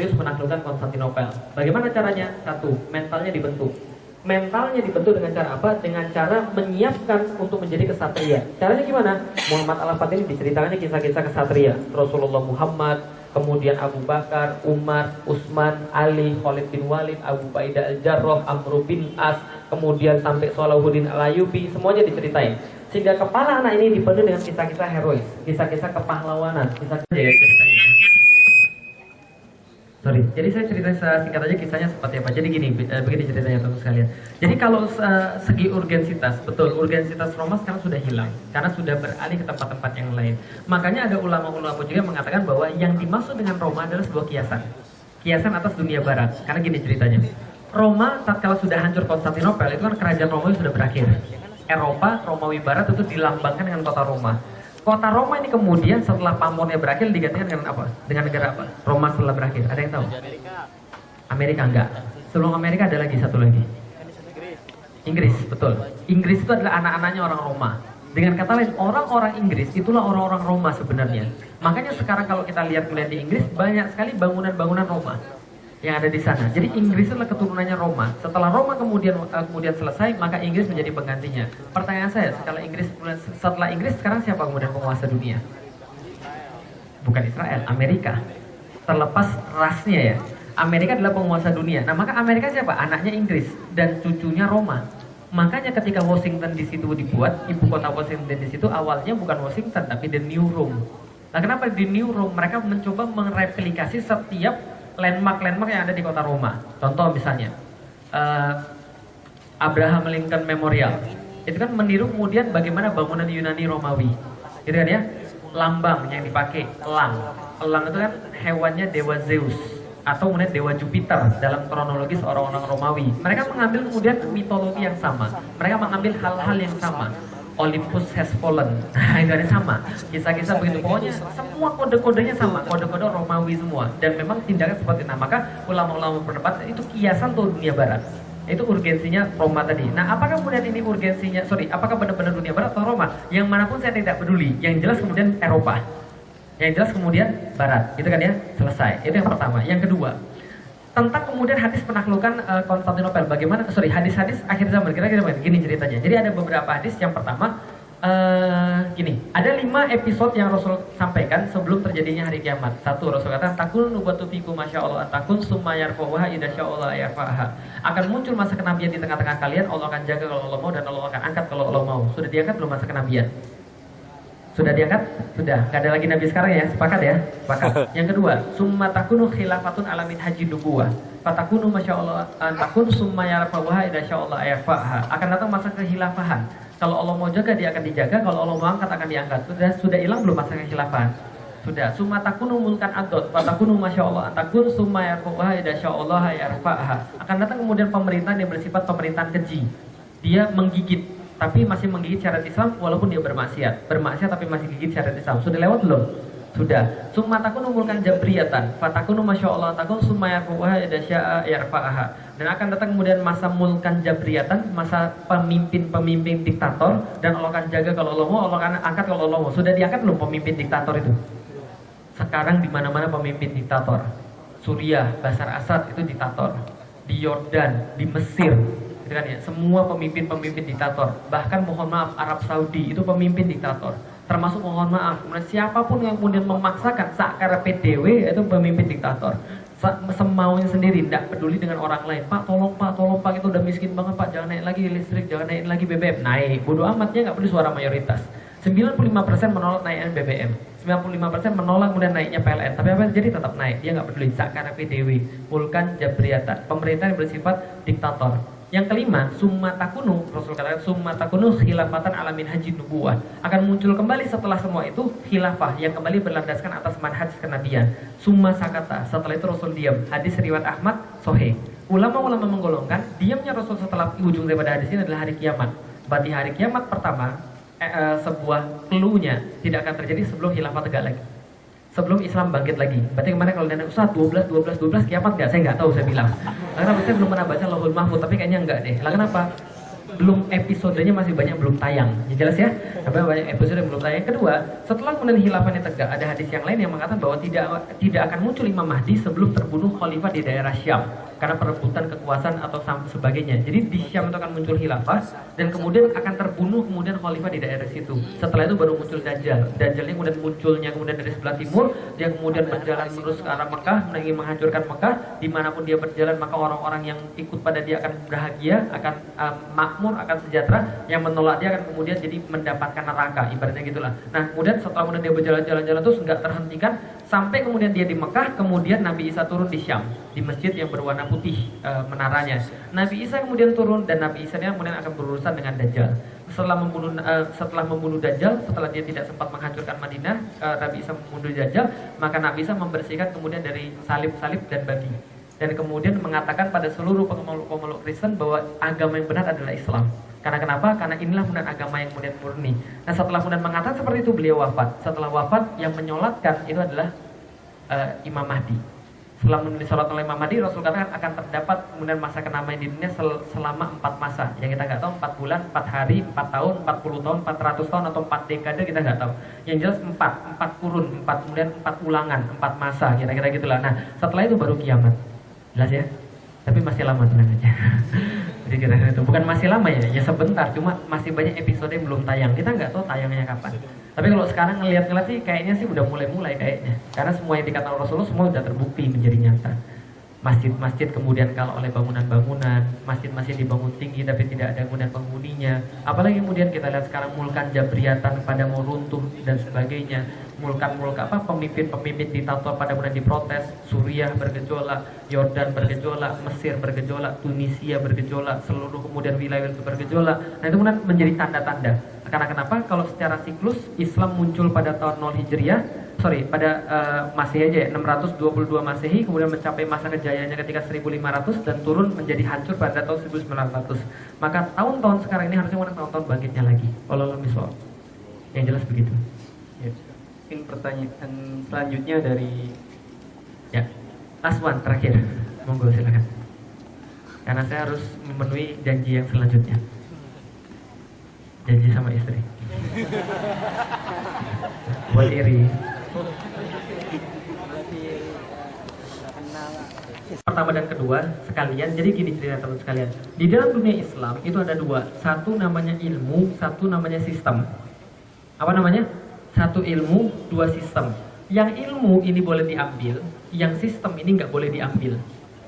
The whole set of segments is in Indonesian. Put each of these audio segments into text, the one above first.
Honorius menaklukkan Konstantinopel. Bagaimana caranya? Satu, mentalnya dibentuk. Mentalnya dibentuk dengan cara apa? Dengan cara menyiapkan untuk menjadi kesatria. Caranya gimana? Muhammad Al-Fatih diceritakannya kisah-kisah kesatria. Rasulullah Muhammad, kemudian Abu Bakar, Umar, Utsman, Ali, Khalid bin Walid, Abu Ubaidah Al-Jarrah, Amr bin As, kemudian sampai Salahuddin Al-Ayyubi, semuanya diceritain. Sehingga kepala anak ini dipenuhi dengan kisah-kisah herois, kisah-kisah kepahlawanan, Jadi saya cerita singkat aja kisahnya seperti apa. Jadi gini, begini ceritanya teman sekalian. Jadi kalau segi urgensitas, betul urgensitas Roma sekarang sudah hilang karena sudah beralih ke tempat-tempat yang lain. Makanya ada ulama-ulama juga mengatakan bahwa yang dimaksud dengan Roma adalah sebuah kiasan atas dunia barat. Karena gini ceritanya, Roma tatkala sudah hancur Konstantinopel, itu kan kerajaan Romawi sudah berakhir. Eropa, Romawi Barat itu dilambangkan dengan kota Roma. Kota Roma ini kemudian setelah pamornya berakhir digantikan dengan apa? Dengan negara apa? Roma setelah berakhir. Ada yang tahu? Amerika enggak. Sebelum Amerika ada lagi satu lagi. Inggris, betul. Inggris itu adalah anak-anaknya orang Roma. Dengan kata lain, orang-orang Inggris itulah orang-orang Roma sebenarnya. Makanya sekarang kalau kita lihat di Inggris banyak sekali bangunan-bangunan Roma yang ada di sana. Jadi Inggris adalah keturunannya Roma. Setelah Roma kemudian selesai, maka Inggris menjadi penggantinya. Pertanyaan saya, setelah Inggris sekarang siapa kemudian penguasa dunia? Bukan Israel, Amerika. Terlepas rasnya ya, Amerika adalah penguasa dunia. Nah, maka Amerika siapa? Anaknya Inggris dan cucunya Roma. Makanya ketika Washington di situ dibuat, ibu kota Washington di situ awalnya bukan Washington tapi The New Rome. Nah, kenapa di New Rome? Mereka mencoba mereplikasi setiap landmark yang ada di kota Roma. Contoh misalnya Abraham Lincoln Memorial. Itu kan meniru kemudian bagaimana bangunan Yunani Romawi. Gitu kan ya? Lambang yang dipakai elang. Elang itu kan hewannya dewa Zeus atau kemudian dewa Jupiter dalam kronologis orang-orang Romawi. Mereka mengambil kemudian mitologi yang sama. Mereka mengambil hal-hal yang sama. Olympus has fallen. Nah, itu ada sama. Kisah-kisah begitu. Pokoknya semua kode-kodenya sama. Kode-kode Romawi semua. Dan memang tindakan seperti itu. Nah, maka ulama-ulama berdebat itu kiasan tuh dunia barat. Itu urgensinya Roma tadi. Nah, apakah kemudian ini urgensinya, apakah benar-benar dunia barat atau Roma? Yang manapun saya tidak peduli. Yang jelas kemudian Eropa. Yang jelas kemudian barat. Gitu kan ya? Selesai. Itu yang pertama. Yang kedua, tentang kemudian hadis penaklukan Konstantinopel. Bagaimana? Hadis-hadis akhir zaman. Kira-kira gini ceritanya. Jadi ada beberapa hadis. Yang pertama, gini. Ada 5 episode yang Rasul sampaikan sebelum terjadinya hari kiamat. Satu, Rasul kata, takun nubatu fikum masya Allah takun summa yarfa'uha idza sya'allah yarfa'aha. Akan muncul masa kenabian di tengah-tengah kalian. Allah akan jaga kalau Allah mau dan Allah akan angkat kalau Allah mau. Sudah diangkat belum masa kenabian? Sudah diangkat? Sudah. Gak ada lagi nabi sekarang ya? Sepakat ya? Sepakat. Yang kedua, summa takunu khilafatun alamin haji nubuwah. Fatakunu masyaallah takun summa yarfa'uha idza sya'allah yarfa'aha. Akan datang masa kehilafahan. Kalau Allah mau jaga dia akan dijaga, kalau Allah mau angkat akan diangkat. Sudah hilang belum masa kehilafahan? Sudah. Summa takunu mulkan adot. Fatakunu masyaallah takun summa yarfa'uha idza sya'allah yarfa'aha. Akan datang kemudian pemerintahan yang bersifat pemerintahan keji. Dia menggigit tapi masih menggigit syariat Islam walaupun dia bermaksiat tapi masih gigit syariat Islam. Sudah lewat belum? Sudah. Summa takunu mulkan jabriyatan fatakunu masyaallah takun summa yarfa'uha idza syaa yarfa'aha. Dan akan datang kemudian masa mulkan jabriyatan, masa pemimpin diktator, dan Allah akan jaga kalau Allah mau, Allah akan angkat kalau Allah mau. Sudah diangkat belum pemimpin diktator itu? Sekarang di mana-mana pemimpin diktator. Suriah, Bashar Assad itu diktator. Di Yordan, di Mesir, kan ya, semua pemimpin diktator. Bahkan mohon maaf Arab Saudi itu pemimpin diktator. Termasuk mohon maaf siapapun yang kemudian memaksakan sakara PDW itu pemimpin diktator. Semaunya sendiri, tidak peduli dengan orang lain. Pak tolong Pak itu udah miskin banget Pak, jangan naik lagi listrik, jangan naik lagi BBM. Naik, bodoh amat, dia nggak peduli suara mayoritas. 95% menolak naiknya BBM, 95% menolak kemudian naiknya PLN. Tapi apa yang terjadi? Tetap naik. Dia nggak peduli. Sakara PDW, Vulkan Jabriyatan, pemerintah yang bersifat diktator. Yang kelima, summa takunu, Rasul katakan summa takunu khilafatan alamin haji nubuwah. Akan muncul kembali setelah semua itu khilafah yang kembali berlandaskan atas manhaj kenabian. Summa sakata, setelah itu Rasul diam. Hadis riwayat Ahmad sahih. Ulama-ulama menggolongkan diamnya Rasul setelah ujung daripada hadis ini adalah hari kiamat. Berarti hari kiamat pertama sebuah clue-nya tidak akan terjadi sebelum khilafah tegak lagi. Sebelum Islam bangkit lagi. Berarti kemarin kalau nenek Ustaz 12 kiamat nggak? Saya nggak tahu, saya bilang. Karena saya belum pernah baca Lauhul Mahfuz, tapi kayaknya enggak deh. Lah kenapa? belum episodenya masih banyak belum tayang. Ya, jelas ya? Tapi banyak episode yang belum tayang. Kedua, setelah kemudian khilafahnya tegak, ada hadis yang lain yang mengatakan bahwa tidak akan muncul Imam Mahdi sebelum terbunuh khalifah di daerah Syam karena perebutan kekuasaan atau sebagainya. Jadi di Syam itu akan muncul khilafah dan kemudian akan terbunuh kemudian khalifah di daerah situ. Setelah itu baru muncul Dajjal. Dajjalnya kemudian munculnya kemudian dari sebelah timur, dia kemudian berjalan terus ke arah Mekah, ingin menghancurkan Mekah. Dimanapun dia berjalan maka orang-orang yang ikut pada dia akan bahagia, akan makmur, akan sejahtera. Yang menolak dia akan kemudian jadi mendapatkan neraka, ibaratnya gitulah. Nah kemudian setelah kemudian dia berjalan-jalan terus nggak terhentikan sampai kemudian dia di Mekah, kemudian Nabi Isa turun di Syam di masjid yang berwarna putih menaranya. Nabi Isa kemudian turun dan Nabi Isa kemudian akan berurusan dengan Dajjal. Setelah membunuh Dajjal, setelah dia tidak sempat menghancurkan Madinah, Nabi Isa membunuh Dajjal, maka Nabi Isa membersihkan kemudian dari salib-salib dan babi. Dan kemudian mengatakan pada seluruh pemeluk Kristen bahwa agama yang benar adalah Islam. Karena kenapa? Karena inilah benar agama yang kemudian murni. Nah setelah kemudian mengatakan seperti itu beliau wafat. Setelah wafat yang menyolatkan itu adalah Imam Mahdi. Setelah menulis sholat oleh Imam Mahdi, Rasul katakan akan terdapat kemudian masa kenamanya di dunia selama 4 masa. Yang kita nggak tahu 4 bulan, 4 hari, 4 tahun, 40 tahun, 400 tahun atau 4 dekade kita nggak tahu. Yang jelas 4 kurun, 4 kemudian 4 ulangan, 4 masa, kira-kira gitulah. Nah setelah itu baru kiamat. Jelas ya? Tapi masih lama, tenang aja. Jadi kira-kira itu bukan masih lama ya sebentar, cuma masih banyak episode yang belum tayang. Kita nggak tahu tayangnya kapan. Tapi kalau sekarang ngeliat-ngeliat sih kayaknya sih udah mulai kayaknya. Karena semua yang dikatakan Rasulullah semua udah terbukti menjadi nyata. Masjid-masjid kemudian kalau oleh bangunan-bangunan, masjid-masjid dibangun tinggi tapi tidak ada kemudian penghuninya. Apalagi kemudian kita lihat sekarang mulkan jabriatan pada mau runtuh dan sebagainya. Mulkan-mulkan pemimpin ditato pada kemudian diprotes. Suriah bergejolak, Yordan bergejolak, Mesir bergejolak, Tunisia bergejolak, seluruh kemudian wilayah itu bergejolak. Nah itu kemudian menjadi tanda-tanda. Karena kenapa? Kalau secara siklus Islam muncul pada tahun 0 Hijriah, pada Masehi aja ya, 622 Masehi, kemudian mencapai masa kejayaannya ketika 1500 dan turun menjadi hancur pada tahun 1900. Maka tahun-tahun sekarang ini harusnya tahun-tahun bangkitnya lagi. Wallahu a'lam. Yang jelas begitu. Ya. Mungkin pertanyaan selanjutnya dari Aswan terakhir. Monggo silakan. Karena saya harus memenuhi janji yang selanjutnya. Janji sama istri. Buat iri. Pertama dan kedua sekalian, jadi gini cerita teman sekalian. Di dalam dunia Islam itu ada dua, satu namanya ilmu, satu namanya sistem. Apa namanya? Satu ilmu, dua sistem. Yang ilmu ini boleh diambil, yang sistem ini nggak boleh diambil.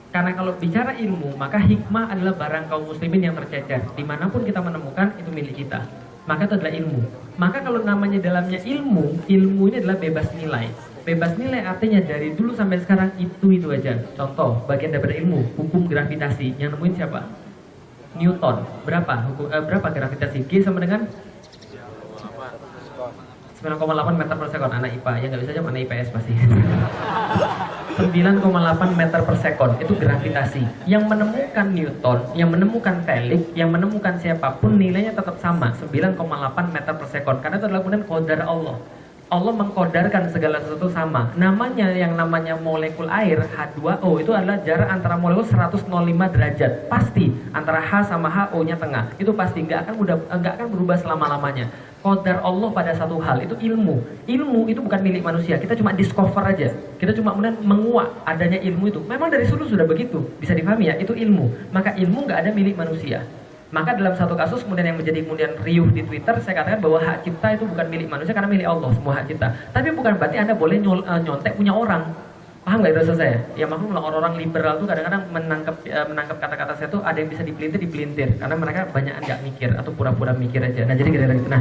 Karena kalau bicara ilmu, maka hikmah adalah barang kaum muslimin yang tercecer. Dimanapun kita menemukan, itu milik kita. Maka itu adalah ilmu. Maka kalau namanya dalamnya ilmu ini adalah bebas nilai. Bebas nilai artinya dari dulu sampai sekarang itu aja. Contoh, bagian daripada ilmu, hukum gravitasi. Yang nemuin siapa? Newton. Berapa gravitasi? G sama dengan 9,8 meter per sekon. Anak IPA, ya nggak bisa aja anak IPS pasti. 9,8 meter per sekon itu gravitasi. Yang menemukan Newton, yang menemukan Felix, yang menemukan siapapun nilainya tetap sama 9,8 meter per sekon. Karena itu adalah kemudian qadar Allah. Allah mengkodarkan segala sesuatu sama. Yang namanya molekul air H2O itu adalah jarak antara molekul 105 derajat. Pasti antara H sama HO-nya tengah. Itu pasti nggak akan berubah selama-lamanya. Qadar Allah pada satu hal itu ilmu. Ilmu itu bukan milik manusia. Kita cuma discover aja. Kita cuma kemudian menguak adanya ilmu itu. Memang dari dulu sudah begitu. Bisa dipahami ya, itu ilmu. Maka ilmu nggak ada milik manusia. Maka dalam satu kasus kemudian yang menjadi kemudian riuh di Twitter, saya katakan bahwa hak cipta itu bukan milik manusia karena milik Allah, semua hak cipta. Tapi bukan berarti Anda boleh nyontek punya orang. Paham nggak itu rasa saya? Ya maklum lah, orang-orang liberal tuh kadang-kadang menangkap kata-kata saya tuh ada yang bisa dipelintir karena mereka banyak nggak mikir atau pura-pura mikir aja. Nah jadi kira-kira gitu. Nah,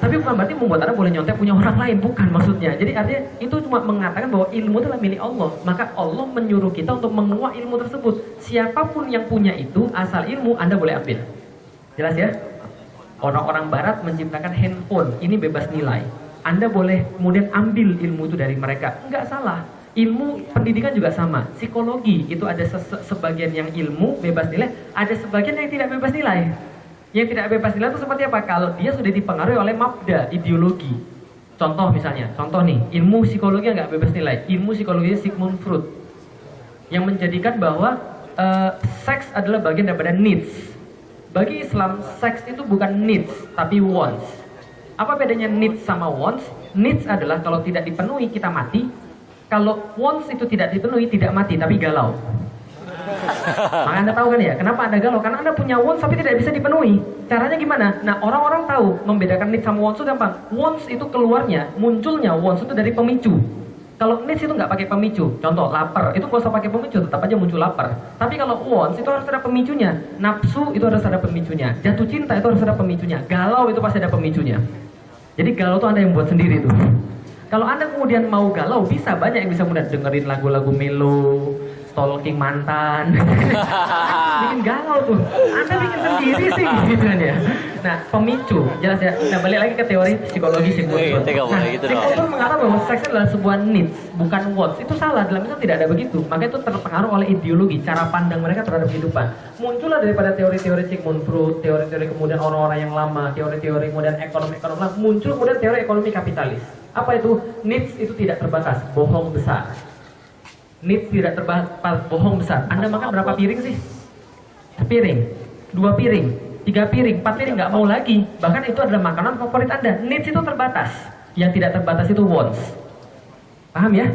tapi bukan berarti membuat Anda boleh nyontek punya orang lain, bukan maksudnya. Jadi artinya itu cuma mengatakan bahwa ilmu itu adalah milik Allah. Maka Allah menyuruh kita untuk menguak ilmu tersebut. Siapapun yang punya itu, asal ilmu Anda boleh ambil. Jelas ya? Orang-orang barat menciptakan handphone, ini bebas nilai. Anda boleh kemudian ambil ilmu itu dari mereka. Enggak salah. Ilmu pendidikan juga sama. Psikologi itu ada sebagian yang ilmu bebas nilai, ada sebagian yang tidak bebas nilai. Yang tidak bebas nilai itu seperti apa? Kalau dia sudah dipengaruhi oleh mabda, ideologi. Contoh nih, ilmu psikologi yang nggak bebas nilai. Ilmu psikologi Sigmund Freud yang menjadikan bahwa seks adalah bagian daripada needs. Bagi Islam, seks itu bukan needs, tapi wants. Apa bedanya needs sama wants? Needs adalah kalau tidak dipenuhi kita mati. Kalau wants itu tidak dipenuhi, tidak mati, tapi galau. Maka Anda tahu kan ya, kenapa Anda galau? Karena Anda punya wants tapi tidak bisa dipenuhi. Caranya gimana? Nah, orang-orang tahu membedakan needs sama wants itu gampang. Wants itu keluarnya, munculnya wants itu dari pemicu. Kalau needs itu nggak pakai pemicu. Contoh, lapar, itu nggak usah pakai pemicu, tetap aja muncul lapar. Tapi kalau wants itu harus ada pemicunya. Nafsu itu harus ada pemicunya. Jatuh cinta itu harus ada pemicunya. Galau itu pasti ada pemicunya. Jadi galau itu Anda yang buat sendiri tuh. Kalau Anda kemudian mau galau, bisa banyak yang bisa kemudian dengerin lagu-lagu melo, stalking mantan, bikin galau tuh. Anda bikin sendiri sih, gitu kan ya. Nah, pemicu, jelas ya. Nah, balik lagi ke teori psikologi Sigmund Freud. Nah, Sigmund Freud mengatakan bahwa seks adalah sebuah needs, bukan wants. Itu salah, dalam Islam tidak ada begitu. Maka itu terpengaruh oleh ideologi, cara pandang mereka terhadap kehidupan. Muncullah daripada teori-teori Sigmund Freud, teori-teori kemudian orang-orang yang lama, teori-teori kemudian ekonomi-ekonomi lama, muncul kemudian teori ekonomi kapitalis. Apa itu? Needs itu tidak terbatas, bohong besar. Needs tidak terbatas, bohong besar. Anda makan berapa piring sih? Sepiring, 2 piring, 3 piring, 4 piring, nggak mau lagi. Bahkan itu adalah makanan favorit Anda. Needs itu terbatas. Yang tidak terbatas itu wants. Paham ya?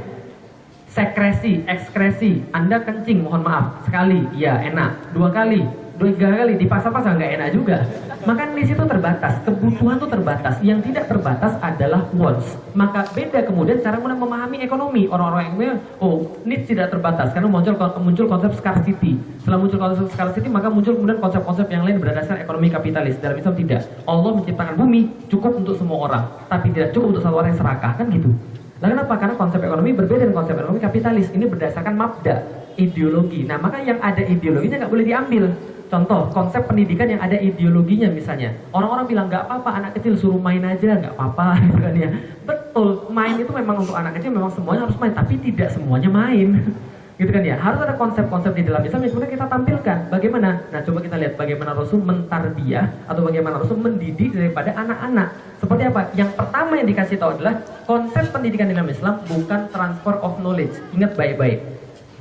Sekresi, ekskresi. Anda kencing, mohon maaf. Sekali, ya enak. 2 kali, 3 kali, dipasang-pasang nggak enak juga. Maka needs itu terbatas, kebutuhan itu terbatas. Yang tidak terbatas adalah wants. Maka beda kemudian cara memahami ekonomi. Orang-orang yang bilang, oh needs tidak terbatas. Karena muncul konsep scarcity. Setelah muncul konsep scarcity, maka muncul kemudian konsep-konsep yang lain berdasarkan ekonomi kapitalis. Dalam Islam tidak. Allah menciptakan bumi cukup untuk semua orang, tapi tidak cukup untuk satu orang yang serakah. Kan gitu. Lalu kenapa? Karena konsep ekonomi berbeda dengan konsep ekonomi kapitalis. Ini berdasarkan mabda, ideologi. Nah, maka yang ada ideologinya nggak boleh diambil. Contoh, konsep pendidikan yang ada ideologinya misalnya. Orang-orang bilang, nggak apa-apa, anak kecil suruh main aja, nggak apa-apa. Gitu kan ya. Betul, main itu memang untuk anak kecil, memang semuanya harus main. Tapi tidak semuanya main. Gitu kan ya. Harus ada konsep-konsep di dalam Islam yang kemudian kita tampilkan. Bagaimana? Nah, coba kita lihat bagaimana Rasul mentarbiyah atau bagaimana Rasul mendidik daripada anak-anak. Seperti apa? Yang pertama yang dikasih tahu adalah konsep pendidikan dalam Islam bukan transfer of knowledge. Ingat baik-baik.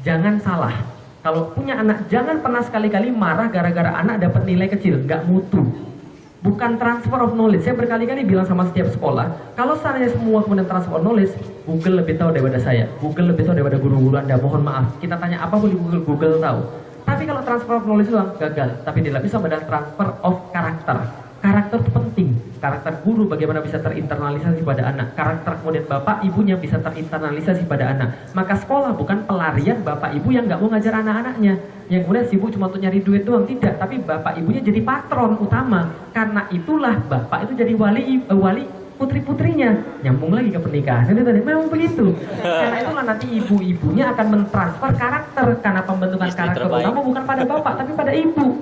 Jangan salah. Kalau punya anak, jangan pernah sekali-kali marah gara-gara anak dapat nilai kecil, nggak mutu. Bukan transfer of knowledge. Saya berkali-kali bilang sama setiap sekolah, kalau seandainya semua kemudian transfer of knowledge, Google lebih tahu daripada saya. Google lebih tahu daripada guru-guru Anda. Mohon maaf, kita tanya apapun di Google, Google tahu. Tapi kalau transfer of knowledge itu gagal. Tapi di dalam Islam ada transfer of karakter. Karakter itu penting. Karakter guru bagaimana bisa terinternalisasi pada anak. Karakter kemudian bapak ibunya bisa terinternalisasi pada anak. Maka sekolah bukan pelarian bapak ibu yang nggak mau ngajar anak-anaknya. Yang kemudian sibuk cuma untuk nyari duit doang. Tidak, tapi bapak ibunya jadi patron utama. Karena itulah bapak itu jadi wali putri-putrinya. Nyambung lagi ke pernikahan. Memang begitu. Karena itulah nanti ibu-ibunya akan mentransfer karakter. Karena pembentukan karakter utama bukan pada bapak, tapi pada ibu.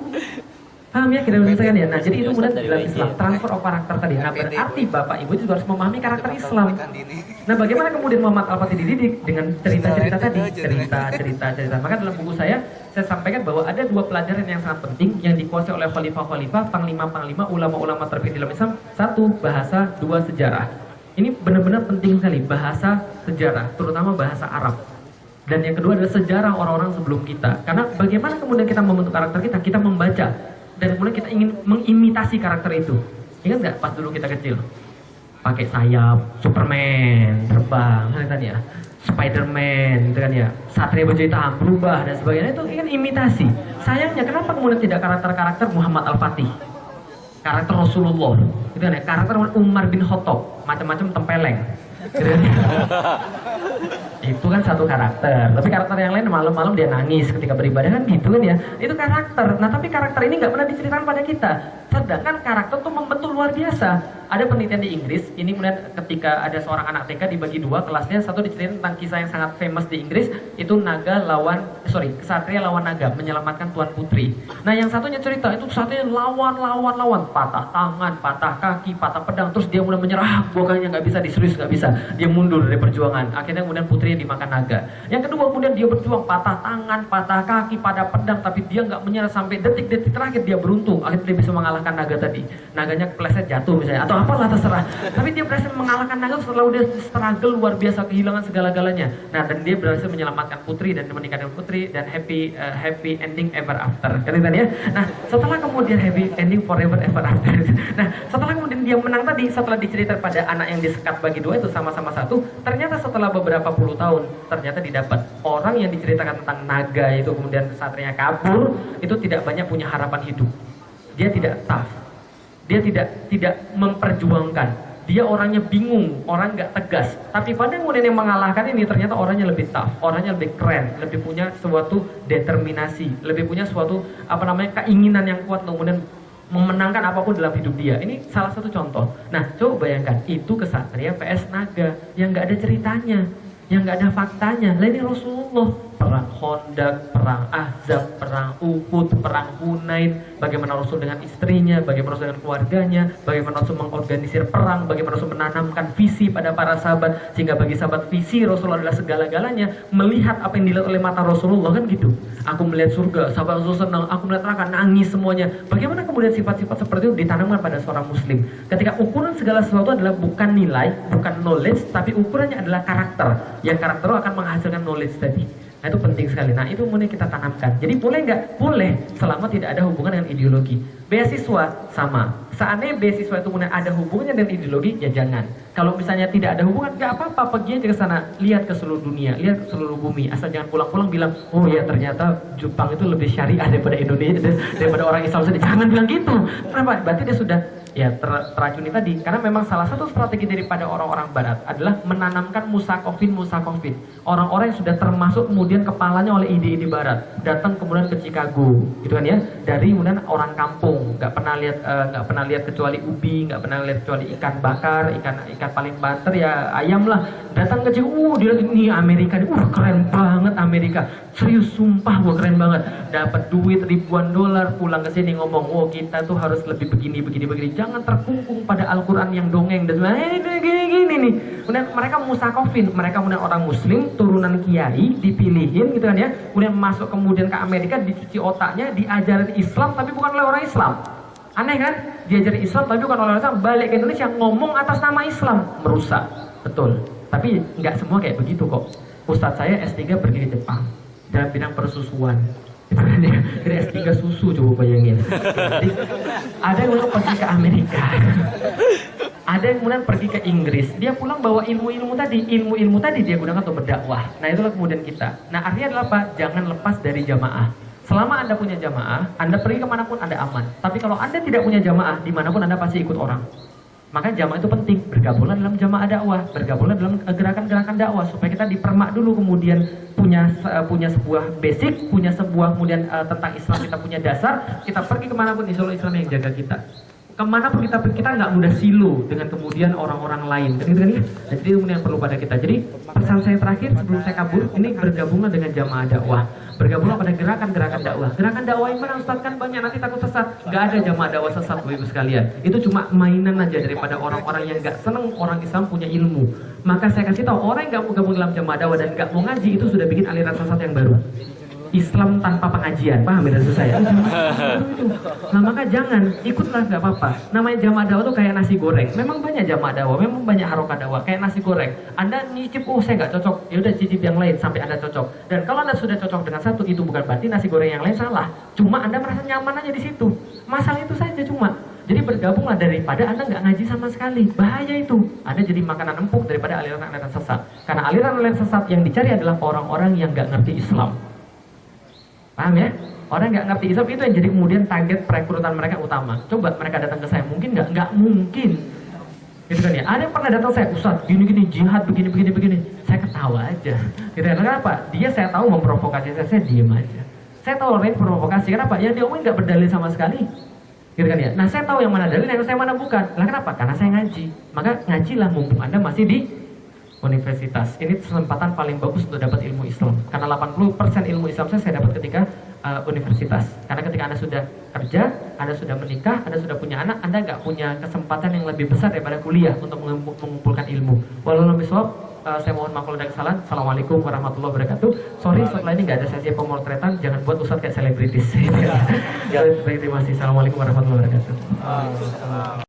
Paham ya, kira-kira saya ya. Nah, jadi itu kemudian dalam Islam transfer of karakter tadi. Nah, berarti bapak ibu juga harus memahami karakter Islam. Nah, bagaimana kemudian Muhammad Al-Fatih dididik dengan cerita-cerita tadi, cerita. Maka dalam buku saya sampaikan bahwa ada 2 pelajaran yang sangat penting yang dikuasai oleh khalifah-khalifah, panglima-panglima, ulama-ulama terpilih dalam Islam. 1, bahasa, 2, sejarah. Ini benar-benar penting sekali, bahasa, sejarah, terutama bahasa Arab. Dan yang kedua adalah sejarah orang-orang sebelum kita. Karena bagaimana kemudian kita membentuk karakter kita, kita membaca. Dan kemudian kita ingin mengimitasi karakter itu. Ingat nggak pas dulu kita kecil? Pakai sayap, Superman, terbang, kan ya, Spiderman, kan ya, Satria baju hitam, berubah dan sebagainya. Itu kan imitasi. Sayangnya kenapa kemudian tidak karakter-karakter Muhammad Al-Fatih? Karakter Rasulullah, itu kan ya, karakter Umar bin Khattab, macam-macam tempeleng. Itu kan satu karakter, tapi karakter yang lain malam-malam dia nangis ketika beribadah kan gitu kan ya. Itu karakter. Nah, tapi karakter ini nggak pernah diceritakan pada kita. Sedangkan karakter tuh membentuk luar biasa. Ada penelitian di Inggris, ini kemudian ketika ada seorang anak TK dibagi 2 kelasnya, satu diceritain tentang kisah yang sangat famous di Inggris, itu kesatria lawan naga menyelamatkan Tuan Putri. Nah, yang satunya cerita itu satunya lawan, patah tangan, patah kaki, patah pedang, terus dia mulai menyerah, gua kayaknya nggak bisa, diserius nggak bisa, dia mundur dari perjuangan. Akhirnya kemudian putrinya dimakan naga. Yang kedua kemudian dia berjuang, patah tangan, patah kaki, patah pedang, tapi dia nggak menyerah sampai detik-detik terakhir dia beruntung, akhirnya dia bisa mengalahkan naga tadi. Naganya kepleset jatuh misalnya, atau apalah terserah. Tapi dia berhasil mengalahkan naga setelah dia struggle luar biasa, kehilangan segala-galanya. Nah, dan dia berhasil menyelamatkan putri dan menikah dengan putri. happily dan happy ending ever after kan itu ya. Nah setelah kemudian happy ending forever ever after, nah setelah kemudian dia menang tadi, setelah diceritakan pada anak yang disekat bagi dua itu sama-sama satu, ternyata setelah beberapa puluh tahun ternyata didapat orang yang diceritakan tentang naga itu kemudian satrinya kabur itu tidak banyak punya harapan hidup. Dia tidak tough, dia tidak memperjuangkan, dia orangnya bingung, orang nggak tegas. Tapi pada kemudian yang mengalahkan ini ternyata orangnya lebih tough, orangnya lebih keren, lebih punya suatu determinasi, lebih punya suatu keinginan yang kuat untuk kemudian memenangkan apapun dalam hidup dia. Ini salah satu contoh. Nah coba bayangkan itu kesatria PS naga yang nggak ada ceritanya, yang nggak ada faktanya. Lah ini Rasulullah, perang Khandaq, perang Ahzab, perang Uhud, perang Hunain, bagaimana Rasul dengan istrinya, bagaimana Rasul dengan keluarganya, bagaimana Rasul mengorganisir perang, bagaimana Rasul menanamkan visi pada para sahabat, sehingga bagi sahabat visi Rasul adalah segala-galanya. Melihat apa yang dilihat oleh mata Rasulullah kan gitu. Aku melihat surga, sahabat Rasul senang, aku melihat neraka, nangis semuanya. Bagaimana kemudian sifat-sifat seperti itu ditanamkan pada seorang muslim? Ketika ukuran segala sesuatu adalah bukan nilai, bukan knowledge, tapi ukurannya adalah karakter. Yang karakter itu akan menghasilkan knowledge tadi. Nah itu penting sekali. Nah itu kemudian kita tanamkan. Jadi boleh nggak? Boleh, selama tidak ada hubungan dengan ideologi. Beasiswa sama. Seandainya beasiswa itu kemudian ada hubungannya dengan ideologi, ya jangan. Kalau misalnya tidak ada hubungan, nggak apa-apa, pergi aja ke sana, lihat ke seluruh dunia, lihat ke seluruh bumi. Asal jangan pulang-pulang bilang, oh ya ternyata Jepang itu lebih syariah daripada Indonesia, daripada orang Islam sendiri. Jangan bilang gitu. Kenapa? Berarti dia sudah ya teracuni tadi. Karena memang salah satu strategi daripada orang-orang Barat adalah menanamkan musakofin. Orang-orang yang sudah termasuk kemudian kepalanya oleh ide-ide Barat, datang kemudian ke Chicago, gitu kan ya, dari kemudian orang kampung, nggak pernah lihat kecuali ubi, nggak pernah lihat kecuali ikan bakar, ikan paling banter ya ayam lah, datang ke Chicago, dia ini Amerika, keren banget Amerika, serius sumpah gua keren banget, dapat duit ribuan dolar, pulang ke sini ngomong, oh kita tuh harus lebih begini, jangan terkungkung pada Al-Quran yang dongeng dan gini nih. Kemudian mereka musakofin, mereka kemudian orang Muslim, turunan kiai, dipilihin gitu kan ya, kemudian masuk kemudian ke Amerika, dicuci otaknya, diajarin Islam tapi bukan oleh orang Islam. Aneh kan? Diajarin Islam tapi bukan oleh orang Islam, balik ke Indonesia ngomong atas nama Islam, merusak. Betul. Tapi nggak semua kayak begitu kok. Ustadz saya S3 pergi ke Jepang dalam bidang persusuan. Jadi S3 susu, coba bayangin. Jadi, ada yang kemudian pergi ke Amerika, ada yang kemudian pergi ke Inggris, dia pulang bawa ilmu-ilmu tadi dia gunakan untuk berdakwah. Nah itulah kemudian kita. Nah artinya adalah apa? Jangan lepas dari jamaah. Selama Anda punya jamaah, Anda pergi kemanapun Anda aman. Tapi kalau Anda tidak punya jamaah, dimanapun Anda pasti ikut orang. Maka jamaah itu penting, bergabunglah dalam jamaah dakwah, bergabunglah dalam gerakan-gerakan dakwah supaya kita dipermak dulu, kemudian punya sebuah basic, punya sebuah kemudian tentang Islam, kita punya dasar, kita pergi kemanapun insya Allah Islam yang jaga kita. Kemanapun kita nggak mudah silo dengan kemudian orang-orang lain, kan gitu kan ya. Jadi itu kemudian perlu pada kita. Jadi pesan saya terakhir sebelum saya kabur, ini bergabunglah dengan jamaah dakwah, bergabunglah pada gerakan-gerakan dakwah. Gerakan dakwah yang mana Ustaz, kan banyak, nanti takut sesat. Nggak ada jamaah dakwah sesat Bapak Ibu sekalian. Itu cuma mainan aja daripada orang-orang yang nggak seneng orang Islam punya ilmu. Maka saya kasih tahu, orang yang nggak mau gabung dalam jamaah dakwah dan nggak mau ngaji itu sudah bikin aliran sesat yang baru. Islam tanpa pengajian, paham ya saya? Nah maka jangan, ikutlah nggak apa-apa. Namanya jamaah dakwah tuh kayak nasi goreng. Memang banyak jamaah dakwah, memang banyak harokat dakwah, kayak nasi goreng. Anda nyicip, oh saya nggak cocok, ya udah cicip yang lain sampai Anda cocok. Dan kalau Anda sudah cocok dengan satu, itu bukan berarti nasi goreng yang lain salah. Cuma Anda merasa nyaman aja di situ. Masalah itu saja cuma. Jadi bergabunglah daripada Anda nggak ngaji sama sekali. Bahaya itu. Anda jadi makanan empuk daripada aliran-aliran sesat. Karena aliran-aliran sesat yang dicari adalah orang-orang yang nggak ngerti Islam. Paham ya? Orang nggak ngerti Islam itu yang jadi kemudian target perekrutan mereka utama. Coba mereka datang ke saya, mungkin nggak? Nggak mungkin. Gitu kan ya? Ada yang pernah datang saya, Ustaz, gini-gini, jihad, begini. Saya ketawa aja. Gitu kan? Kenapa? Dia saya tahu memprovokasi saya diem aja. Saya tahu orang lain provokasi, kenapa? Ya dia omongin nggak berdalil sama sekali. Gitu kan ya? Nah saya tahu yang mana dalil, yang saya mana bukan. Lah kenapa? Karena saya ngaji. Maka ngajilah mumpung Anda masih di universitas. Ini kesempatan paling bagus untuk dapat ilmu Islam. Karena 80% ilmu Islam saya dapat ketika universitas. Karena ketika Anda sudah kerja, Anda sudah menikah, Anda sudah punya anak, Anda nggak punya kesempatan yang lebih besar daripada kuliah untuk mengumpulkan ilmu. Walau saya mohon maaf kalau ada kesalahan. Assalamualaikum warahmatullahi wabarakatuh. Sorry setelah ini nggak ada sesi pemotretan, jangan buat Ustadz kayak selebritis. Terima kasih. Assalamualaikum warahmatullahi wabarakatuh.